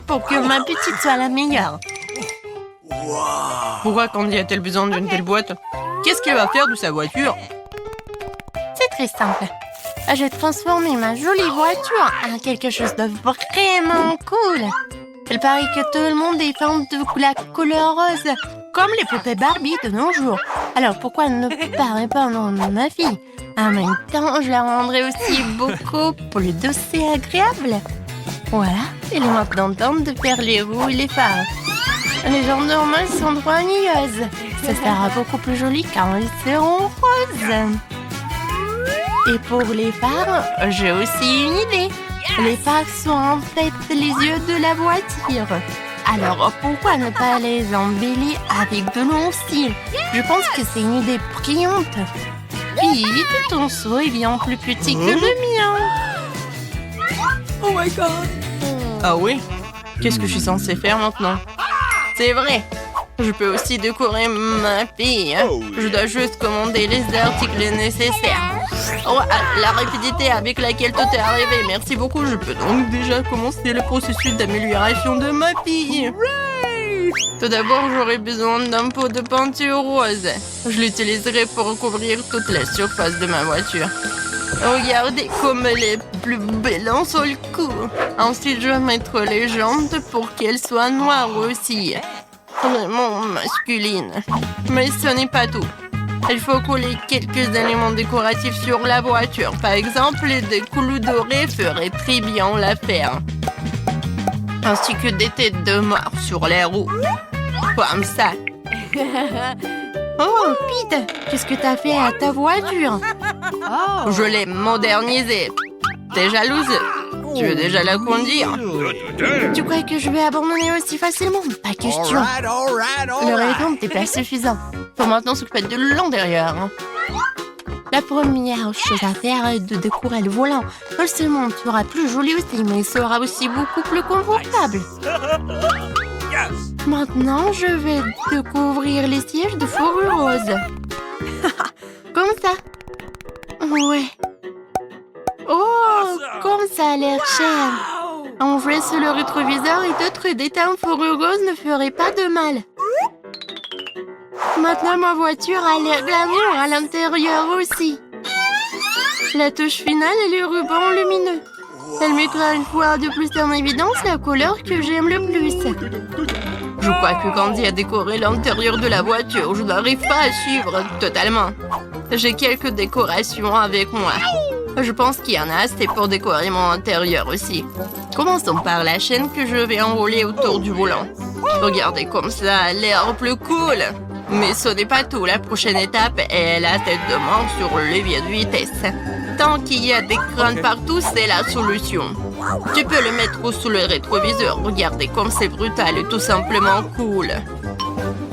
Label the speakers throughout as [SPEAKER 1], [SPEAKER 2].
[SPEAKER 1] pour que ma petite soit la meilleure.
[SPEAKER 2] Pourquoi Candy a-t-elle besoin d'une telle boîte? Qu'est-ce qu'elle va faire de sa voiture?
[SPEAKER 1] C'est très simple. Je vais transformer ma jolie voiture en quelque chose de vraiment cool. Il paraît que tout le monde est fan de la couleur rose, comme les poupées Barbie de nos jours. Alors pourquoi ne pas répondre à ma fille? En même temps, je la rendrai aussi beaucoup plus douce et agréable. Voilà, il est maintenant temps de faire les roues et les phares. Les jambes normales sont trop ennuyeuses. Ça sera beaucoup plus joli quand elles seront roses. Et pour les phares, j'ai aussi une idée. Les phares sont en fait les yeux de la voiture. Alors pourquoi ne pas les embellir avec de longs cils? Je pense que c'est une idée brillante. Vite, ton seau est bien plus petit que le mien.
[SPEAKER 2] Oh my god! Ah oui? Qu'est-ce que je suis censée faire maintenant? C'est vrai! Je peux aussi décorer ma fille. Je dois juste commander les articles nécessaires. Oh, la rapidité avec laquelle tout est arrivé. Merci beaucoup. Je peux donc déjà commencer le processus d'amélioration de ma fille. Tout d'abord, j'aurai besoin d'un pot de peinture rose. Je l'utiliserai pour recouvrir toute la surface de ma voiture. Regardez comme elle est plus belle en seul coup. Ensuite, je vais mettre les jantes pour qu'elles soient noires aussi. Vraiment masculine. Mais ce n'est pas tout. Il faut coller quelques éléments décoratifs sur la voiture. Par exemple, des clous dorés feraient très bien l'affaire. Ainsi que des têtes de mort sur les roues. Comme ça.
[SPEAKER 1] Oh, Pete, qu'est-ce que t'as fait à ta voiture?
[SPEAKER 2] Je l'ai modernisée. T'es jalouse? Tu veux déjà la conduire?
[SPEAKER 1] Tu crois que je vais abandonner aussi facilement? Pas question. Le rayon n'était pas suffisant.
[SPEAKER 2] Faut maintenant s'occuper de l'intérieur.
[SPEAKER 1] La première chose à faire est de décorer le volant. Non seulement tu auras plus joli aussi, mais il sera aussi beaucoup plus confortable. Maintenant, je vais découvrir les sièges de fourrure rose. Comme ça. Ouais. Oh, comme ça a l'air cher. Enlever sur le rétroviseur et d'autres détails en fourrure rose ne feraient pas de mal. Maintenant, ma voiture a l'air glamour à l'intérieur aussi. La touche finale est le ruban lumineux. Elle mettra une fois de plus en évidence la couleur que j'aime le plus.
[SPEAKER 2] Je crois que Candy a décoré l'intérieur de la voiture. Je n'arrive pas à suivre totalement. J'ai quelques décorations avec moi. Je pense qu'il y en a assez pour décorer mon intérieur aussi. Commençons par la chaîne que je vais enrouler autour du volant. Regardez comme ça a l'air plus cool. Mais ce n'est pas tout. La prochaine étape est la tête de mort sur le levier de vitesse. Tant qu'il y a des crânes partout, c'est la solution. Tu peux le mettre sous le rétroviseur. Regardez comme c'est brutal et tout simplement cool.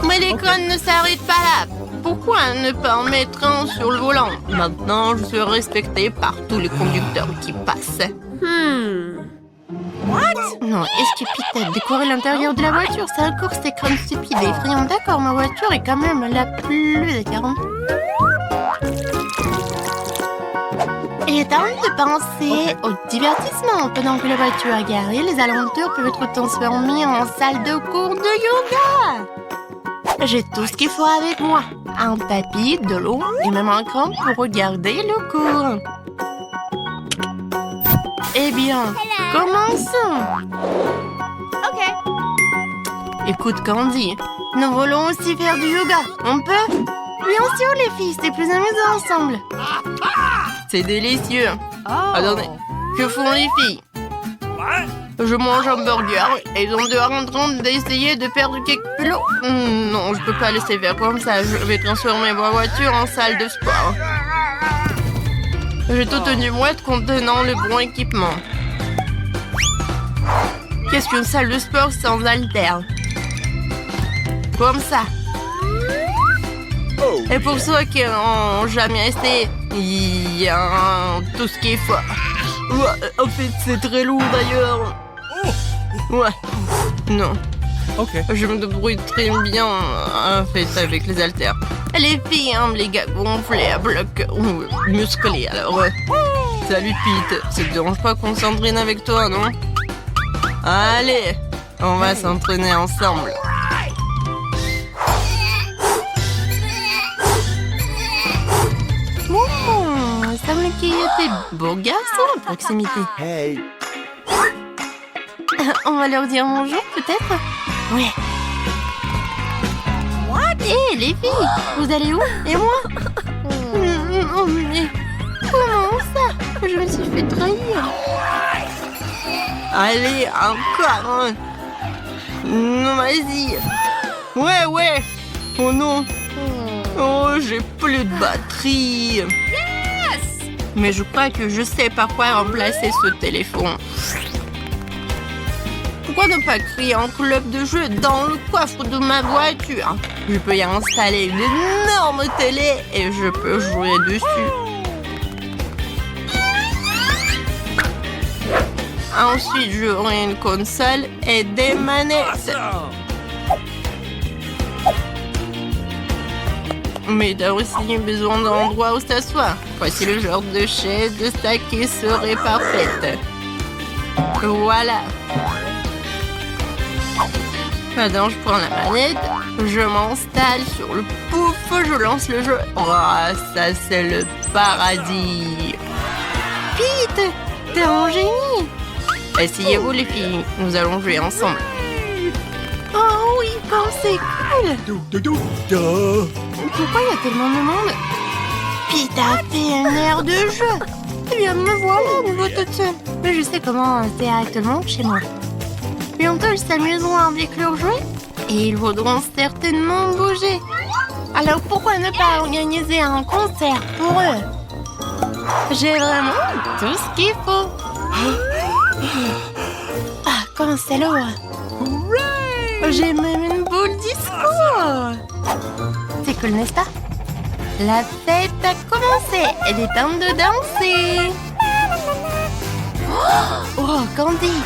[SPEAKER 1] Mais les crânes ne s'arrêtent pas là. Pourquoi ne pas en mettre un sur le volant?
[SPEAKER 2] Maintenant, je suis respectée par tous les conducteurs qui passent.
[SPEAKER 1] Non, est-ce que Pete a décoré l'intérieur de la voiture? C'est encore ces crânes stupides et effrayants. D'accord, ma voiture est quand même la plus écœurante. Il est temps de penser au divertissement. Pendant que la voiture est garée, les alentours peuvent être transformés en salle de cours de yoga. J'ai tout ce qu'il faut avec moi. Un tapis, de l'eau et même un cran pour regarder le cours. Eh bien, commençons. Écoute, Candy, nous voulons aussi faire du yoga. On peut? Bien sûr, les filles, c'est plus amusant ensemble.
[SPEAKER 2] C'est délicieux. Attendez, que font les filles? Je mange un burger et ils sont dehors en train d'essayer de perdre quelques kilos. Non, je peux pas laisser faire comme ça. Je vais transformer ma voiture en salle de sport. J'ai toute une boîte contenant le bon équipement. Qu'est-ce qu'une salle de sport sans haltères? Comme ça. Et pour ceux qui n'ont jamais essayé, il y a tout ce qu'il faut. Ouais, en fait, c'est très lourd d'ailleurs. Ouais. Non. Je me débrouille très bien en fait avec les haltères. Les filles aiment les gars gonflés à bloc musclés alors. Salut Pete, ça te dérange pas qu'on s'entraîne avec toi, non? Allez, On va s'entraîner ensemble.
[SPEAKER 1] Il semble qu'il y a des beaux garçons à proximité.
[SPEAKER 3] Hey.
[SPEAKER 1] On va leur dire bonjour, peut-être? Ouais. Hé, les filles, vous allez où? Et moi? Oh, mais comment ça? Je me suis fait trahir.
[SPEAKER 2] Allez, encore. Non, vas-y. Ouais. Oh non. Oh, j'ai plus de batterie. Mais je crois que je sais par quoi remplacer ce téléphone. Pourquoi ne pas créer un club de jeu dans le coffre de ma voiture? Je peux y installer une énorme télé et je peux jouer dessus. Ensuite, j'aurai une console et des manettes. Mais t'as aussi besoin d'un endroit où s'asseoir. Voici le genre de chaise de ça qui serait parfaite. Voilà. Maintenant, je prends la manette, je m'installe sur le pouf, je lance le jeu. Oh, ça, c'est le paradis.
[SPEAKER 1] Pete, t'es un génie.
[SPEAKER 2] Asseyez-vous, les filles. Nous allons jouer ensemble.
[SPEAKER 1] Oh oui, comme c'est cool. Pourquoi il y a tellement de monde? Pete a fait un air de jeu. Eh bien, me voilà, nouveau toute seule. Mais je sais comment directement chez moi. Bientôt, ils s'amuseront avec leurs jouets et ils voudront certainement bouger. Alors, pourquoi ne pas organiser un concert pour eux? J'ai vraiment tout ce qu'il faut. Ah, comment c'est lourd. J'ai même une boule disco. C'est cool, n'est-ce pas? La fête a commencé. Il est temps de danser. Oh, Candy.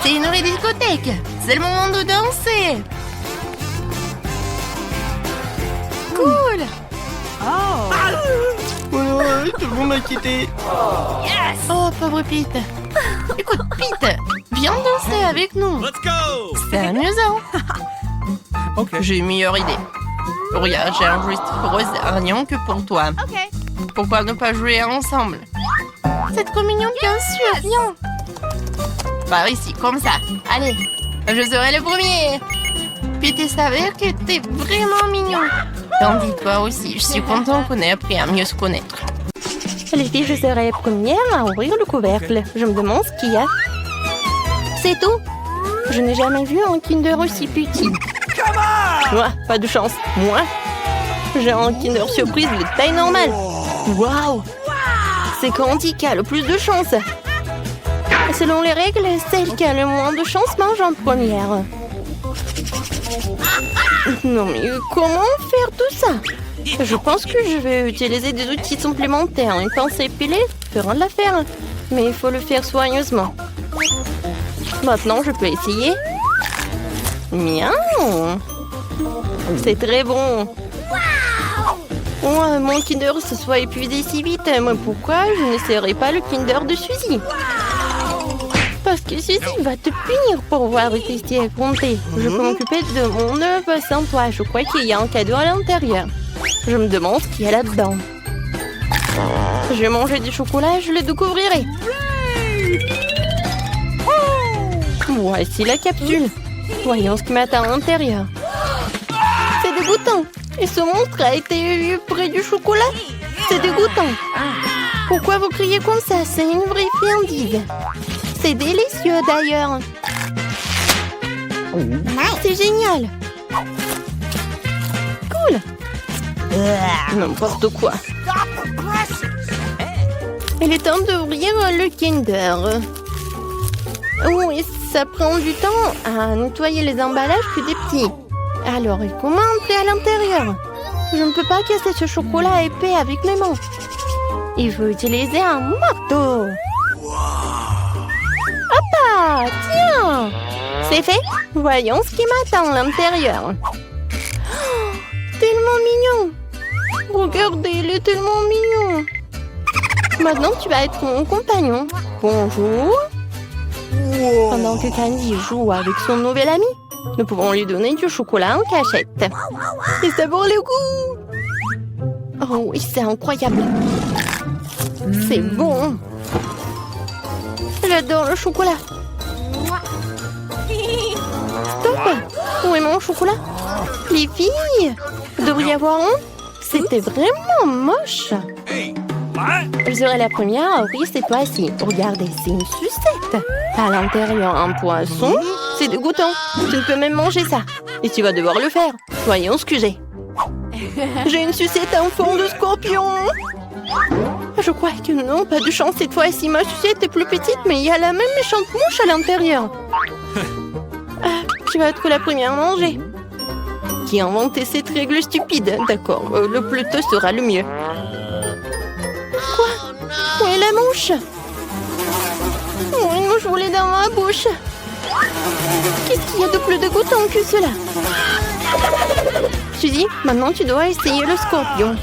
[SPEAKER 1] C'est une vraie discothèque. C'est le moment de danser. Cool.
[SPEAKER 2] Ouais, tout le monde m'a quitté.
[SPEAKER 1] Oh, pauvre Pete. Écoute, Pete, viens danser avec nous.
[SPEAKER 3] Let's go.
[SPEAKER 1] C'est amusant.
[SPEAKER 2] J'ai une meilleure idée. Regarde, j'ai un joystick rose rien que pour toi. Pourquoi ne pas jouer ensemble?
[SPEAKER 1] C'est trop mignon, bien sûr. Viens.
[SPEAKER 2] Par ici, comme ça. Allez, je serai le premier.
[SPEAKER 1] Pete s'avère que t'es vraiment mignon.
[SPEAKER 2] Tandis toi aussi, je suis content qu'on ait appris à mieux se connaître.
[SPEAKER 1] Les filles, je serai première à ouvrir le couvercle. Je me demande ce qu'il y a. C'est tout. Je n'ai jamais vu un Kinder aussi petit.
[SPEAKER 2] Moi, pas de chance. Moi, j'ai un Kinder surprise de taille normale. Waouh! C'est Candy qui a le plus de chance.
[SPEAKER 1] Selon les règles, celle qui a le moins de chance mange en première. Non mais comment faire tout ça? Je pense que je vais utiliser des outils supplémentaires. Une pince épilée fera de l'affaire. Mais il faut le faire soigneusement. Maintenant, je peux essayer. Miaou! C'est très bon. Oh, mon Kinder se soit épuisé si vite. Mais pourquoi je n'essaierai pas le Kinder de Suzy? Parce que Suzy va te punir pour avoir été affronté. Je peux m'occuper de mon œuvre sans toi. Je crois qu'il y a un cadeau à l'intérieur. Je me demande ce qu'il y a là-dedans. Je vais manger du chocolat et je le découvrirai. Voici la capsule. Voyons ce qui m'attend à l'intérieur. C'est dégoûtant. Et ce monstre a été eu près du chocolat. C'est dégoûtant. Pourquoi vous criez comme ça? C'est une vraie friandise. C'est délicieux d'ailleurs. C'est génial. Cool. N'importe quoi. Il est temps d'ouvrir le Kinder. Oui, ça prend du temps à nettoyer les emballages plus des petits. Alors, comment entrer à l'intérieur? Je ne peux pas casser ce chocolat épais avec mes mains. Il faut utiliser un marteau. Hop! Tiens! C'est fait? Voyons ce qui m'attend à l'intérieur. Oh, tellement mignon! Regardez, il est tellement mignon! Maintenant, tu vas être mon compagnon. Bonjour! Pendant que Candy joue avec son nouvel ami, nous pouvons lui donner du chocolat en cachette. Et ça vaut le coup! Oh oui, c'est incroyable! C'est bon! J'adore le chocolat! Stop! Où est mon chocolat? Les filles! Vous devriez avoir honte! C'était vraiment moche! Je serai la première à ouvrir cette fois-ci. Regardez, c'est une sucette. À l'intérieur, un poisson. C'est dégoûtant. Tu ne peux même manger ça. Et tu vas devoir le faire. Soyons excusés. J'ai une sucette en forme de scorpion. Je crois que non, pas de chance cette fois-ci. Ma sucette est plus petite, mais il y a la même méchante mouche à l'intérieur. Tu vas être la première à manger. Qui a inventé cette règle stupide? D'accord, le plus tôt sera le mieux. Quoi? Où est la mouche? Oh, une mouche volée dans ma bouche. Qu'est-ce qu'il y a de plus dégoûtant que cela? Suzy, maintenant tu dois essayer le scorpion.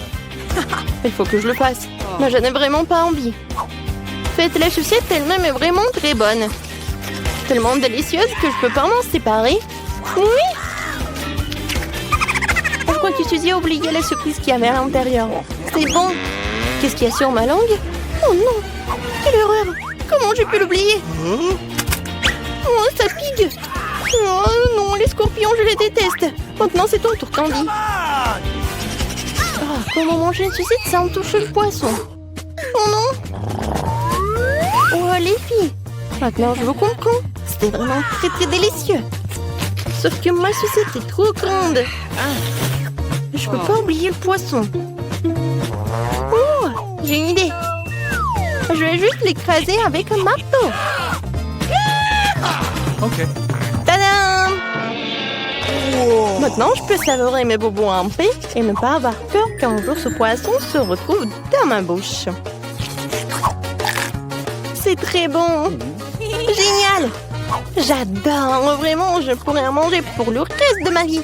[SPEAKER 1] Il faut que je le fasse. Mais je n'ai vraiment pas envie. Cette la sucette elle-même est vraiment très bonne. Tellement délicieuse que je peux pas m'en séparer. Oui! Je crois que Suzy a oublié la surprise qu'il y avait à l'intérieur. C'est bon. Qu'est-ce qu'il y a sur ma langue? Oh non! Quelle horreur! Comment j'ai pu l'oublier? Oh, ça pique! Oh non, les scorpions, je les déteste! Maintenant, c'est ton tour, Candy. Oh, comment manger une sucette sans toucher le poisson? Oh non! Oh, les filles! Maintenant, je vous comprends. C'était vraiment très très délicieux. Sauf que ma sucette est trop grande. Je peux pas oublier le poisson. Oh, j'ai une idée. Je vais juste l'écraser avec un marteau.
[SPEAKER 3] Ok.
[SPEAKER 1] Tadam! Maintenant, je peux savourer mes bobos en paix et ne pas avoir peur qu'un jour ce poisson se retrouve dans ma bouche. C'est très bon. Génial! J'adore, vraiment, je pourrais en manger pour le reste de ma vie.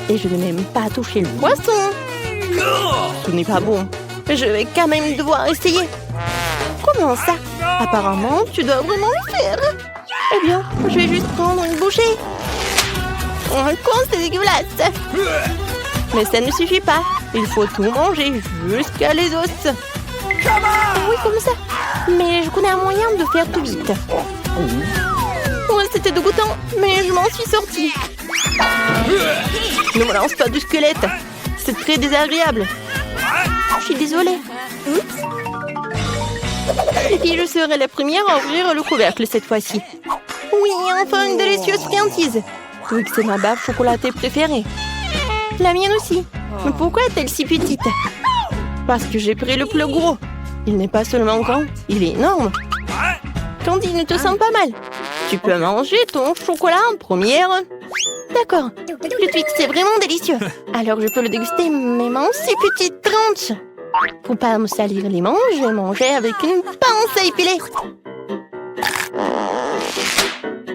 [SPEAKER 1] Et je ne vais même pas toucher le poisson. Ce n'est pas bon. Je vais quand même devoir essayer. Comment ça? Apparemment, tu dois vraiment le faire. Eh bien, je vais juste prendre une bouchée. Oh, quoi, c'est dégueulasse. Mais ça ne suffit pas. Il faut tout manger jusqu'à les os. Oui, comme ça. Mais je connais un moyen de faire tout vite. Oh, c'était dégoûtant, mais je m'en suis sortie. Ne me lance pas du squelette. C'est très désagréable. Je suis désolée. Oups. Et puis je serai la première à ouvrir le couvercle cette fois-ci. Oui, enfin une délicieuse friandise. Oui, c'est ma baffe chocolatée préférée. La mienne aussi. Mais pourquoi est-elle si petite? Parce que j'ai pris le plus gros. Il n'est pas seulement grand, il est énorme. Candy, ne te sens pas mal. Tu peux manger ton chocolat en première. D'accord. Le Twix, c'est vraiment délicieux. Alors je peux le déguster même en si petite tranche. Pour pas me salir les manches, je vais manger avec une pince à épiler.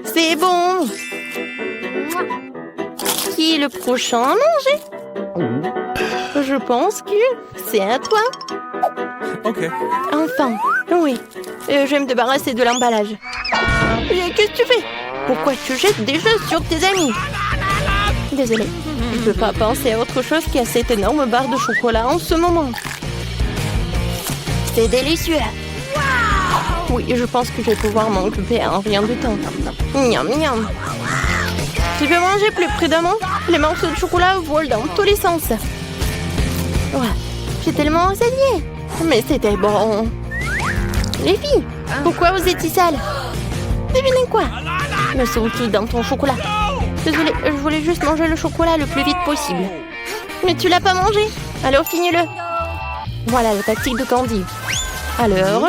[SPEAKER 1] C'est bon. Qui est le prochain à manger? Je pense que c'est à toi.
[SPEAKER 3] Ok.
[SPEAKER 1] Enfin, oui. Je vais me débarrasser de l'emballage. Qu'est-ce que tu fais? Pourquoi tu jettes des choses sur tes amis? Désolée, je ne peux pas penser à autre chose qu'à cette énorme barre de chocolat en ce moment. C'est délicieux. Oui, je pense que je vais pouvoir m'en occuper en rien de temps. Miam, miam. Tu peux manger plus prudemment? Les morceaux de chocolat volent dans tous les sens. Ouais, j'ai tellement enseigné. Mais c'était bon. Les filles, pourquoi vous êtes si sales? Devinez quoi? Le sautis dans ton chocolat. Désolée, je voulais juste manger le chocolat le plus vite possible. Mais tu l'as pas mangé, alors finis-le. Voilà la tactique de Candy. Alors...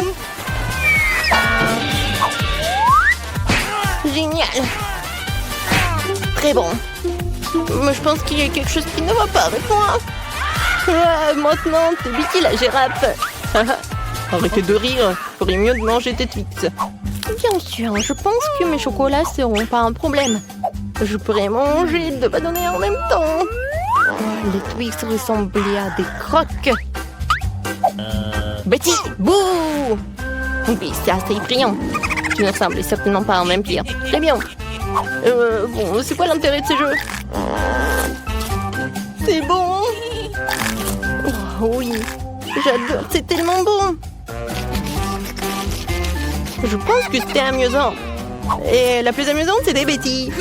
[SPEAKER 1] Génial. Très bon. Mais je pense qu'il y a quelque chose qui ne va pas avec moi. Maintenant, t'es Vicky la girafe. Arrêtez de rire. Il ferait mieux de manger tes Twix. Bien sûr, je pense que mes chocolats seront pas un problème. Je pourrais manger 2 bâtonnets en même temps. Les Twix ressemblaient à des croques. Betty, bouh! Oui, c'est assez effrayant.
[SPEAKER 2] Tu ne ressembles certainement pas à un vampire. Très bien. Bon, c'est quoi l'intérêt de ces jeux? C'est bon. Oh, oui, j'adore, c'est tellement bon. Je pense que c'était amusant. Et la plus amusante, c'était Betty.